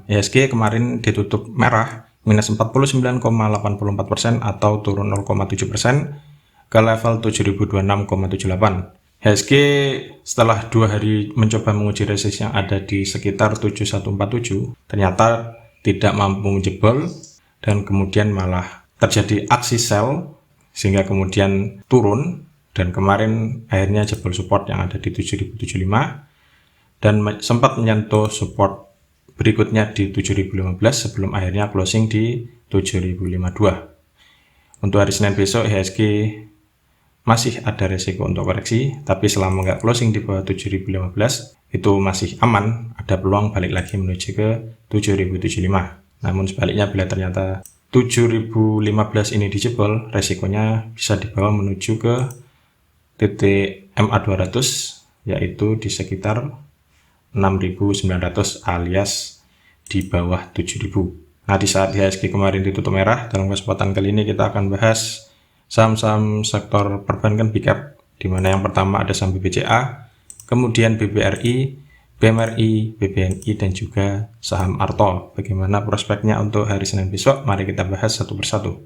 IHSG kemarin ditutup merah, minus 49,84% atau turun 0,7% ke level 7026,78. IHSG setelah 2 hari mencoba menguji resist yang ada di sekitar 7147, ternyata tidak mampu menjebol dan kemudian malah terjadi aksi sell sehingga kemudian turun, dan kemarin akhirnya jebol support yang ada di 7075 dan sempat menyentuh support berikutnya di 7015 sebelum akhirnya closing di 7052. Untuk hari Senin besok IHSG masih ada resiko untuk koreksi, tapi selama nggak closing di bawah 7015 itu masih aman, ada peluang balik lagi menuju ke 7075. Namun sebaliknya bila ternyata 7015 ini dijebol, resikonya bisa dibawa menuju ke titik MA200 yaitu di sekitar 6.900 alias di bawah 7.000. Nah, di saat IHSG kemarin ditutup merah, dalam kesempatan kali ini kita akan bahas saham-saham sektor perbankan big cap, di mana yang pertama ada saham BBCA, kemudian BBRI, BMRI, BBNI, dan juga saham Arto. Bagaimana prospeknya untuk hari Senin besok? Mari kita bahas satu persatu.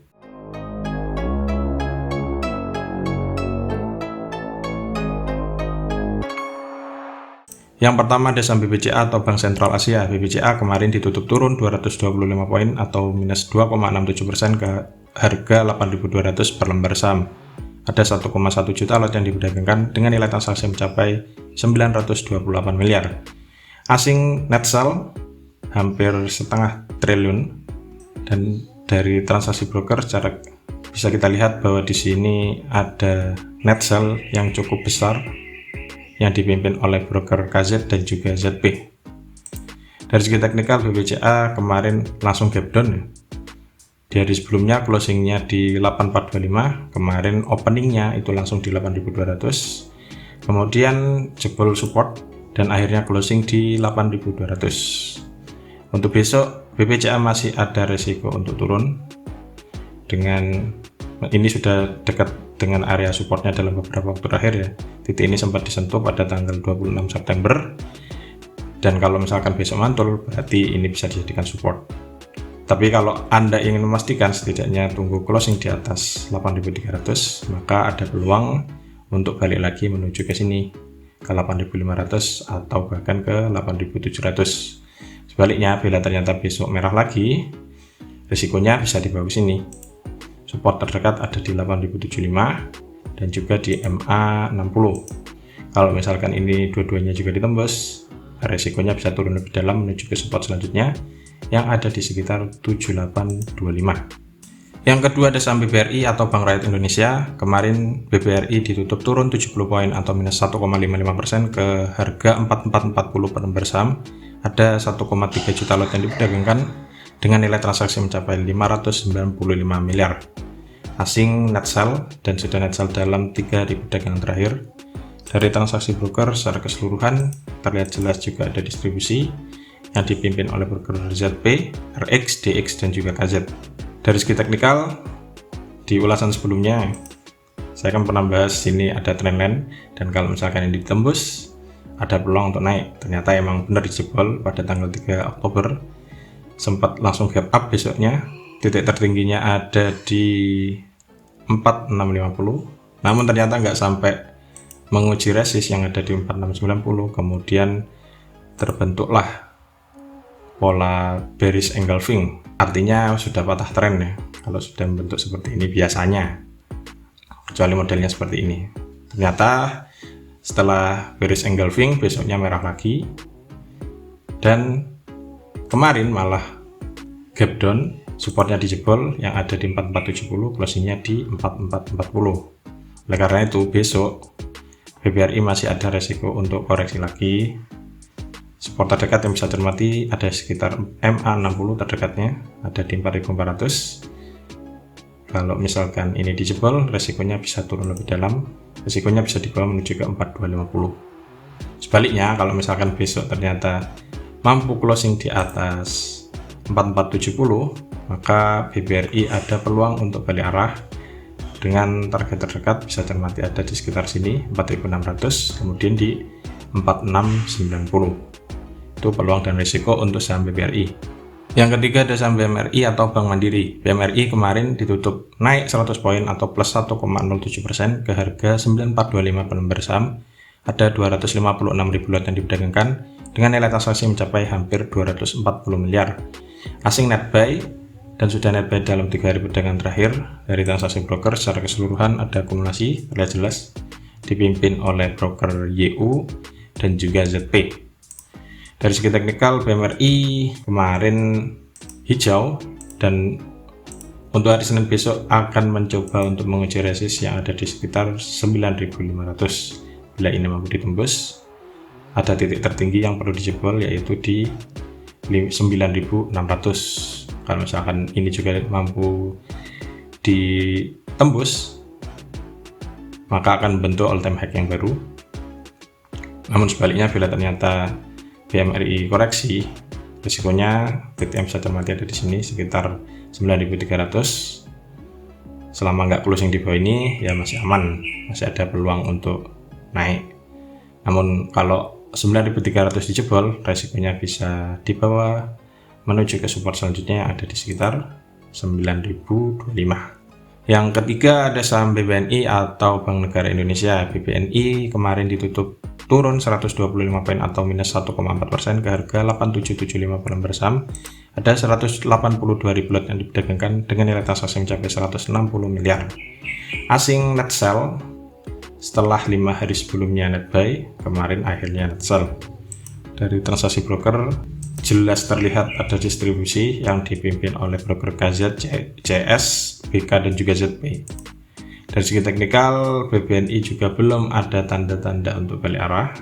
Yang pertama ada saham BBCA atau Bank Sentral Asia. BBCA kemarin ditutup turun 225 poin atau minus 2,67% ke harga 8.200 per lembar saham. Ada 1,1 juta lot yang diperdagangkan dengan nilai transaksi mencapai 928 miliar. Asing net sell hampir setengah triliun, dan dari transaksi broker secara bisa kita lihat bahwa di sini ada net sell yang cukup besar yang dipimpin oleh broker KZ dan juga ZP. Dari segi teknikal, BBCA kemarin langsung gap down. Di hari sebelumnya closingnya di 8425, kemarin openingnya itu langsung di 8200, kemudian jebol support dan akhirnya closing di 8200. Untuk besok BBCA masih ada resiko untuk turun, dengan ini sudah dekat dengan area supportnya dalam beberapa waktu terakhir ya. Titik ini sempat disentuh pada tanggal 26 September, dan kalau misalkan besok mantul berarti ini bisa dijadikan support. Tapi kalau Anda ingin memastikan setidaknya tunggu closing di atas 8.300, maka ada peluang untuk balik lagi menuju ke sini ke 8.500 atau bahkan ke 8.700. Sebaliknya bila ternyata besok merah lagi, risikonya bisa di bawah sini. Support terdekat ada di 8.075 dan juga di MA60. Kalau misalkan ini dua-duanya juga ditembus, resikonya bisa turun lebih dalam menuju ke support selanjutnya yang ada di sekitar 7825. Yang kedua ada saham BBRI atau Bank Rakyat Indonesia. Kemarin BBRI ditutup turun 70 poin atau minus 1,55% ke harga 4440 per lembar saham. Ada 1,3 juta lot yang diperdagangkan dengan nilai transaksi mencapai 595 miliar. Asing net sell dan sudah net sell dalam 3 hari perdagangan terakhir. Dari transaksi broker secara keseluruhan terlihat jelas juga ada distribusi yang dipimpin oleh broker ZP, RX, DX, dan juga KZ. Dari segi teknikal, di ulasan sebelumnya saya kan pernah bahas sini ada trendline, dan kalau misalkan ini ditembus ada peluang untuk naik. Ternyata emang benar dijebol pada tanggal 3 Oktober, sempat langsung gap up besoknya. Titik tertingginya ada di 4650, namun ternyata nggak sampai menguji resist yang ada di 4690, kemudian terbentuklah pola bearish engulfing, artinya sudah patah tren ya kalau sudah membentuk seperti ini biasanya, kecuali modelnya seperti ini. Ternyata setelah bearish engulfing besoknya merah lagi, dan kemarin malah gap down, supportnya dijebol yang ada di 4470, closingnya di 4440. Oleh karena itu besok BBRI masih ada resiko untuk koreksi lagi. Support terdekat yang bisa cermati ada sekitar MA60 terdekatnya, ada di 4400. Kalau misalkan ini dijebol, resikonya bisa turun lebih dalam, resikonya bisa dibawa menuju ke 4250. Sebaliknya, kalau misalkan besok ternyata mampu closing di atas 4470, maka BBRI ada peluang untuk balik arah dengan target terdekat bisa cermati ada di sekitar sini 4600, kemudian di 4690. Itu peluang dan risiko untuk saham BBRI. Yang ketiga ada saham BMRI atau Bank Mandiri. BMRI kemarin ditutup naik 100 poin atau plus 1,07% ke harga 9425 per lembar saham. Ada 256.000 lot yang diperdagangkan dengan nilai transaksi mencapai hampir 240 miliar. Asing net buy dan sudah net buy dalam 3 hari perdagangan terakhir. Dari transaksi broker secara keseluruhan ada akumulasi terlihat jelas dipimpin oleh broker YU dan juga ZP. Dari segi teknikal, BMRI kemarin hijau dan untuk hari Senin besok akan mencoba untuk menguji resist yang ada di sekitar 9.500. Bila ini mampu ditembus, ada titik tertinggi yang perlu dijebol yaitu di 9.600. Kalau misalkan ini juga mampu ditembus, maka akan membentuk all time high yang baru. Namun sebaliknya, bila ternyata BMRI koreksi, risikonya TTM bisa cermati ada di sini sekitar 9.300. Selama nggak closing di bawah ini ya masih aman, masih ada peluang untuk naik. Namun kalau 9.300 dijebol, risikonya bisa di bawah menuju ke support selanjutnya yang ada di sekitar 9.025. Yang ketiga ada saham BBNI atau Bank Negara Indonesia. BBNI kemarin ditutup turun 125 poin atau minus 1,4% ke harga 8775 per lembar saham. Ada 182.000 lot yang diperdagangkan dengan nilai transaksi mencapai 160 miliar. Asing net sell setelah 5 hari sebelumnya net buy, kemarin akhirnya net sell. Dari transaksi broker jelas terlihat ada distribusi yang dipimpin oleh broker KZ, CS, BK dan juga ZP. Dari segi teknikal, BBNI juga belum ada tanda-tanda untuk balik arah.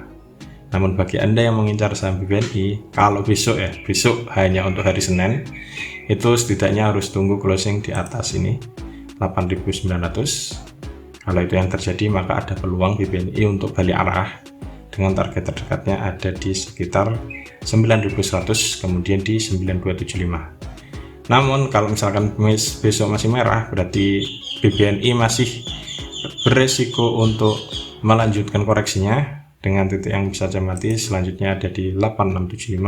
Namun bagi Anda yang mengincar saham BBNI, kalau besok hanya untuk hari Senin, itu setidaknya harus tunggu closing di atas ini 8.900. Kalau itu yang terjadi, maka ada peluang BBNI untuk balik arah dengan target terdekatnya ada di sekitar 9.100, kemudian di 9.275. Namun kalau misalkan besok masih merah, berarti BBNI masih beresiko untuk melanjutkan koreksinya dengan titik yang bisa cermati selanjutnya ada di 8675.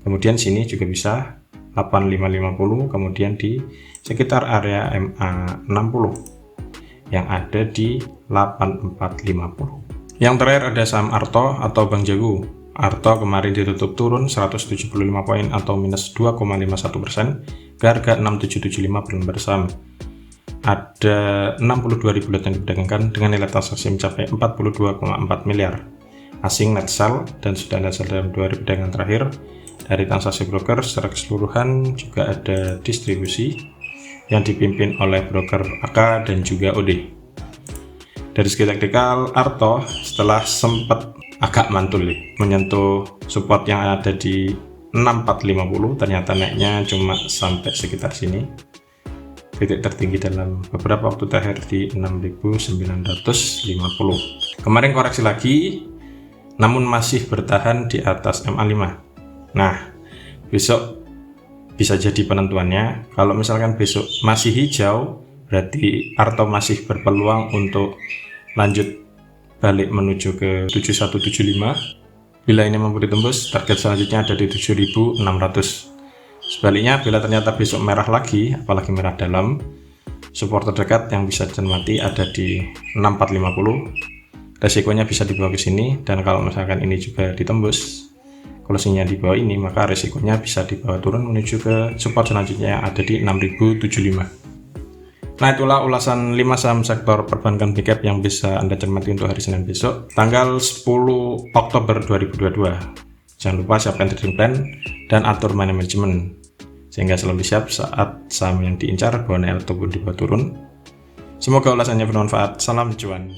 Kemudian sini juga bisa 8550, kemudian di sekitar area MA60 yang ada di 8450. Yang terakhir ada saham Arto atau Bank Jago. Arto kemarin ditutup turun 175 poin atau minus 2,51% ke harga 6775 per lembar saham. Ada 62.000 lot yang diperdagangkan dengan nilai transaksi mencapai 42,4 miliar. Asing net sell dan sudah net sell dalam 2 hari perdagangan terakhir. Dari transaksi broker secara keseluruhan juga ada distribusi yang dipimpin oleh broker AK dan juga OD. Dari segi taktikal, Arto setelah sempat agak mantul menyentuh support yang ada di 6450, ternyata naiknya cuma sampai sekitar sini. Titik tertinggi dalam beberapa waktu terakhir di 6950. Kemarin koreksi lagi, namun masih bertahan di atas MA5. Nah, besok bisa jadi penentuannya. Kalau misalkan besok masih hijau, berarti Arto masih berpeluang untuk lanjut balik menuju ke 7175. Bila ini mampu ditembus, target selanjutnya ada di 7600. Sebaliknya, bila ternyata besok merah lagi, apalagi merah dalam, support terdekat yang bisa cermati ada di 6450. Resikonya bisa dibawa ke sini, dan kalau misalkan ini juga ditembus, closingnya di bawah ini, maka resikonya bisa dibawa turun menuju ke support selanjutnya yang ada di 6075. Nah, itulah ulasan 5 saham sektor perbankan big cap yang bisa Anda cermati untuk hari Senin besok, tanggal 10 Oktober 2022. Jangan lupa siapkan trading plan dan atur money management, sehingga selalu siap saat saham yang diincar bawa naik ataupun dibawa turun. Semoga ulasannya bermanfaat. Salam cuan.